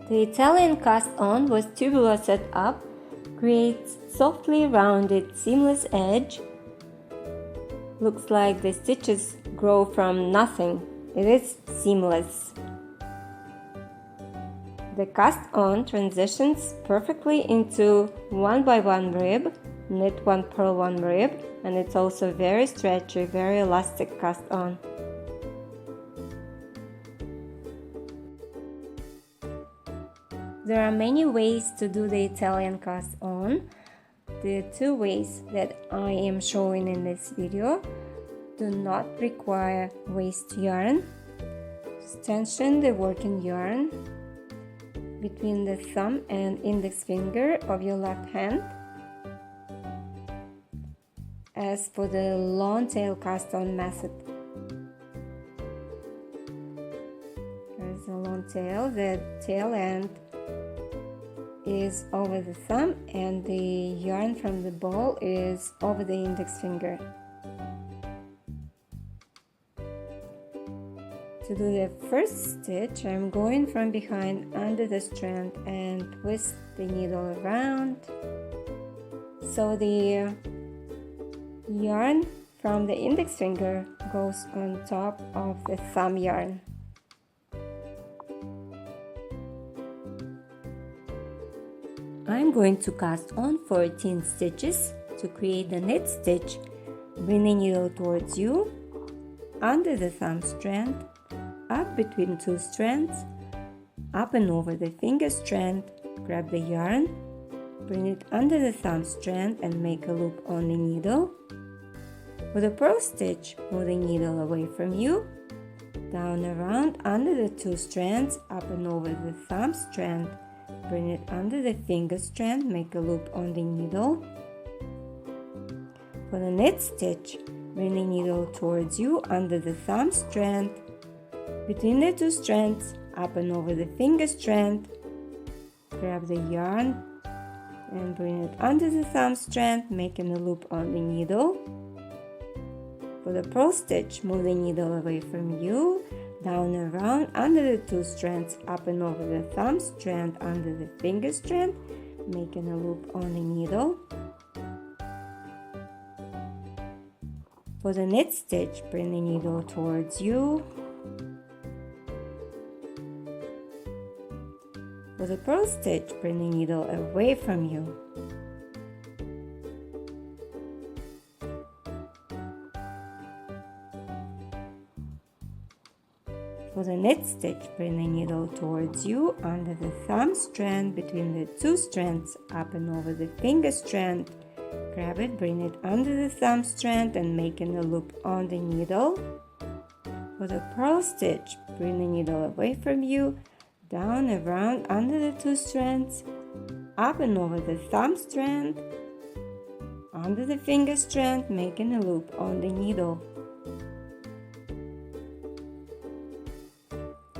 The Italian cast-on was tubular set up, creates softly rounded seamless edge. Looks like the stitches grow from nothing. It is seamless. The cast-on transitions perfectly into 1x1 rib, knit 1 purl 1 rib, and it's also very stretchy, very elastic cast-on. There are many ways to do the Italian cast-on. The two ways that I am showing in this video do not require waste yarn. Just tension the working yarn between the thumb and index finger of your left hand. As for the long tail cast-on method, there's a long tail, the tail end is over the thumb and the yarn from the ball is over the index finger. To do the first stitch, I'm going from behind under the strand and twist the needle around so the yarn from the index finger goes on top of the thumb yarn. I'm going to cast on 14 stitches. To create the knit stitch, bring the needle towards you, under the thumb strand, up between two strands, up and over the finger strand, grab the yarn, bring it under the thumb strand and make a loop on the needle. For the purl stitch, move the needle away from you, down around under the two strands, up and over the thumb strand, bring it under the finger strand, make a loop on the needle. For the knit stitch, bring the needle towards you under the thumb strand, between the two strands, up and over the finger strand, grab the yarn and bring it under the thumb strand, making a loop on the needle. For the purl stitch, move the needle away from you, down around under the two strands, up and over the thumb strand, under the finger strand, making a loop on the needle. For the knit stitch, bring the needle towards you. For the purl stitch, bring the needle away from you. For the knit stitch, bring the needle towards you under the thumb strand, between the two strands, up and over the finger strand. Grab it, bring it under the thumb strand and making a loop on the needle. For the purl stitch, bring the needle away from you, down around under the two strands, up and over the thumb strand, under the finger strand, making a loop on the needle.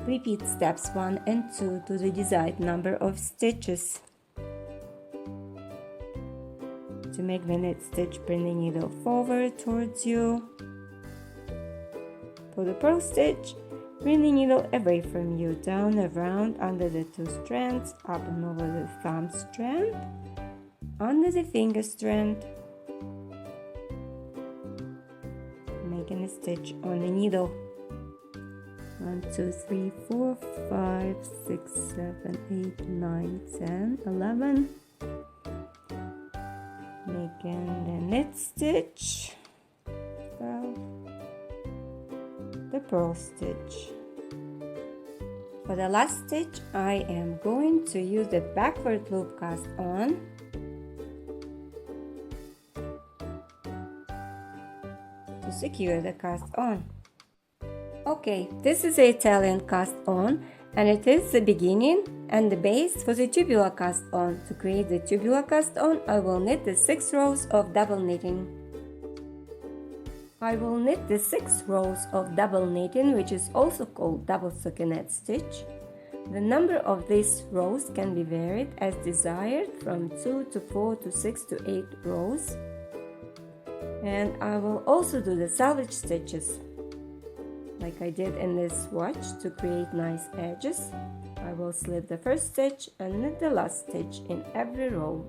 Repeat steps 1 and 2 to the desired number of stitches. To make the knit stitch, bring the needle forward towards you. For the purl stitch, bring the needle away from you, down around under the two strands, up and over the thumb strand, under the finger strand, making a stitch on the needle. 1, 2, 3, 4, 5, 6, 7, 8, 9, 10, 11. Making the knit stitch. 12. The purl stitch. For the last stitch, I am going to use the backward loop cast on. To secure the cast on. Okay, this is the Italian cast on and it is the beginning and the base for the tubular cast on. To create the tubular cast on, I will knit the 6 rows of double knitting. I will knit the 6 rows of double knitting, which is also called double stockinette stitch. The number of these rows can be varied as desired, from 2 to 4 to 6 to 8 rows. And I will also do the selvage stitches, like I did in this swatch, to create nice edges. I will slip the first stitch and knit the last stitch in every row.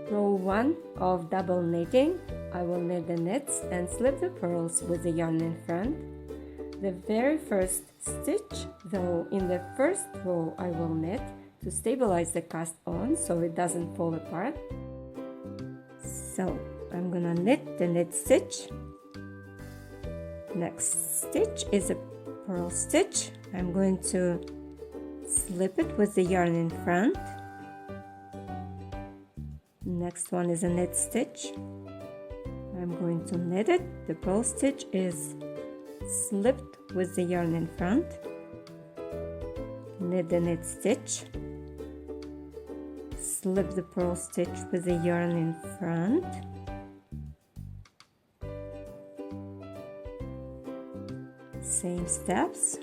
Row 1 of double knitting, I will knit the knits and slip the purls with the yarn in front. The very first stitch, though, in the first row I will knit to stabilize the cast on so it doesn't fall apart. So I'm gonna knit the knit stitch. Next stitch is a purl stitch. I'm going to slip it with the yarn in front. Next one is a knit stitch. I'm going to knit it. The purl stitch is slipped with the yarn in front. Knit the knit stitch. Slip the purl stitch with the yarn in front. Same steps.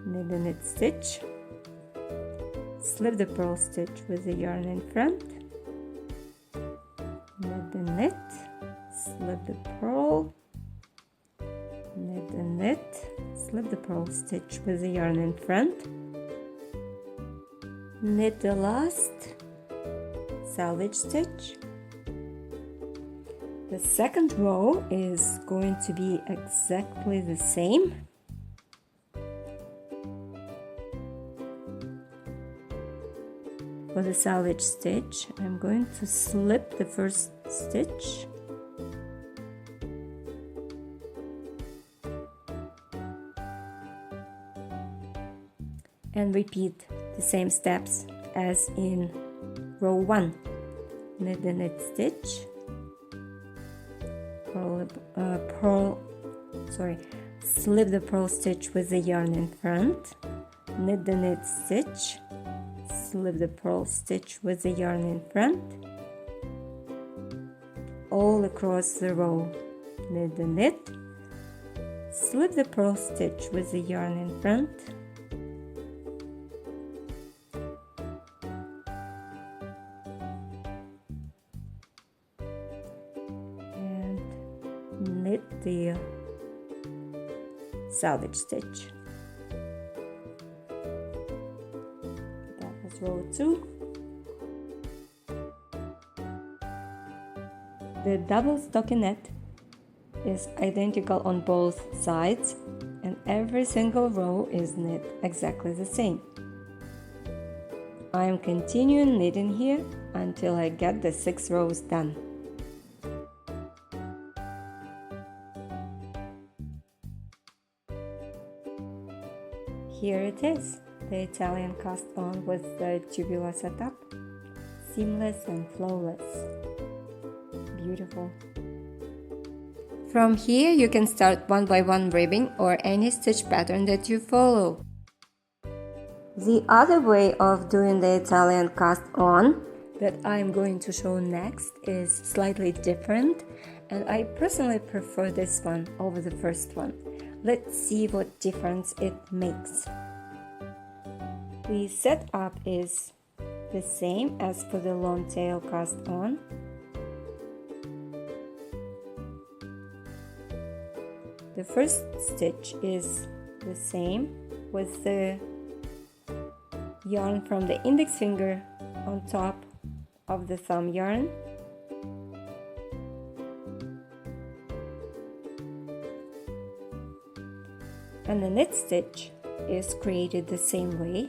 Knit the knit stitch. Slip the purl stitch with the yarn in front. Knit the knit. Slip the purl. Knit the knit. Slip the purl stitch with the yarn in front. Knit the last salvage stitch. The second row is going to be exactly the same. For the salvage stitch, I'm going to slip the first stitch. And repeat the same steps as in row 1. Knit the knit stitch. Slip the purl stitch with the yarn in front. Knit the knit stitch. Slip the purl stitch with the yarn in front. All across the row. Knit the knit. Slip the purl stitch with the yarn in front. Knit the salvage stitch. That was row 2. The double stockinette is identical on both sides and every single row is knit exactly the same. I am continuing knitting here until I get the 6 rows done. Here it is, the Italian cast on with the tubular setup. Seamless and flawless. Beautiful. From here you can start one by one ribbing or any stitch pattern that you follow. The other way of doing the Italian cast on that I'm going to show next is slightly different, and I personally prefer this one over the first one. Let's see what difference it makes. The setup is the same as for the long tail cast on. The first stitch is the same with the yarn from the index finger on top of the thumb yarn. And the knit stitch is created the same way.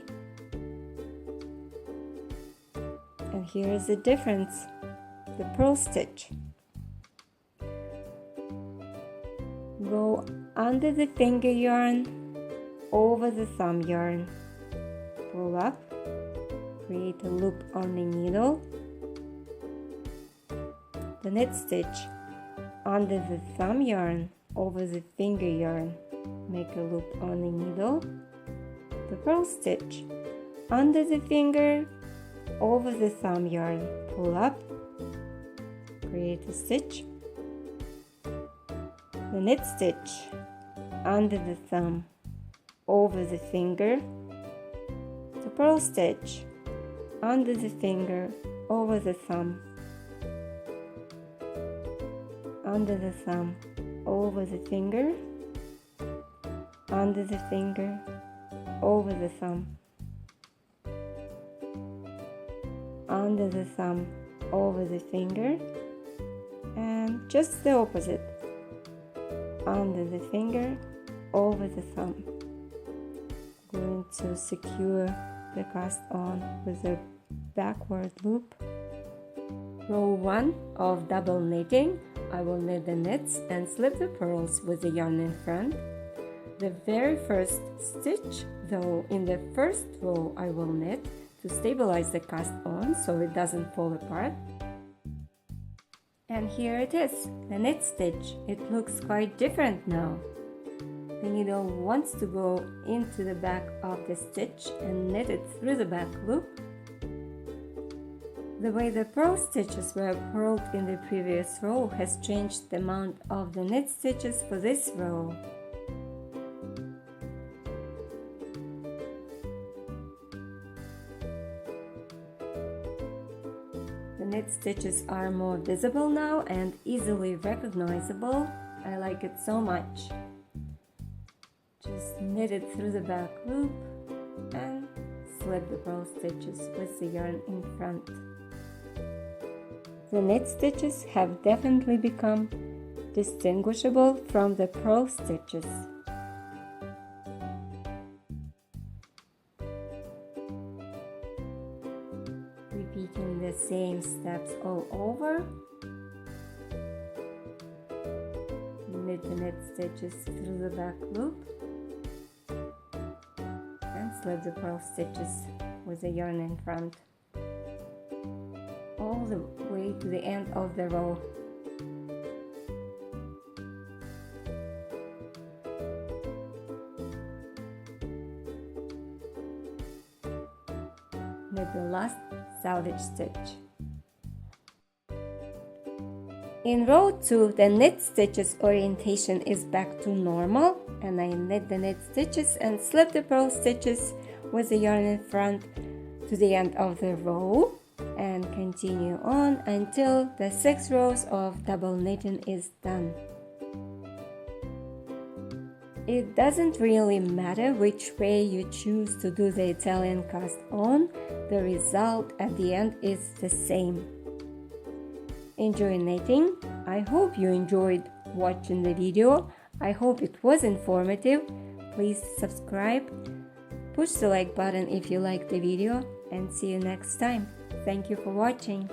And here is the difference, the purl stitch. Go under the finger yarn, over the thumb yarn, pull up, create a loop on the needle. The knit stitch under the thumb yarn, over the finger yarn, make a loop on the needle. The purl stitch under the finger, over the thumb yarn, pull up, create a stitch. The knit stitch under the thumb, over the finger. The purl stitch under the finger, over the thumb, under the thumb, over the finger. under the finger, over the thumb, under the thumb, over the finger, and just the opposite, under the finger, over the thumb. Going to secure the cast on with a backward loop. Row 1 of double knitting, I will knit the knits and slip the pearls with the yarn in front. The very first stitch, though, in the first row I will knit to stabilize the cast on so it doesn't fall apart. And here it is, the knit stitch. It looks quite different now. The needle wants to go into the back of the stitch and knit it through the back loop. The way the purl stitches were purled in the previous row has changed the amount of the knit stitches for this row. The knit stitches are more visible now and easily recognizable. I like it so much. Just knit it through the back loop and slip the purl stitches with the yarn in front. The knit stitches have definitely become distinguishable from the purl stitches. Repeating the same steps all over. Knit the knit stitches through the back loop and slip the purl stitches with the yarn in front all the way to the end of the row. Knit the last salvage stitch. In row 2, the knit stitches orientation is back to normal, and I knit the knit stitches and slip the purl stitches with the yarn in front to the end of the row and continue on until the 6 rows of double knitting is done. It doesn't really matter which way you choose to do the Italian cast on, the result at the end is the same. Enjoy knitting. I hope you enjoyed watching the video. I hope it was informative. Please subscribe, push the like button if you liked the video, and see you next time. Thank you for watching.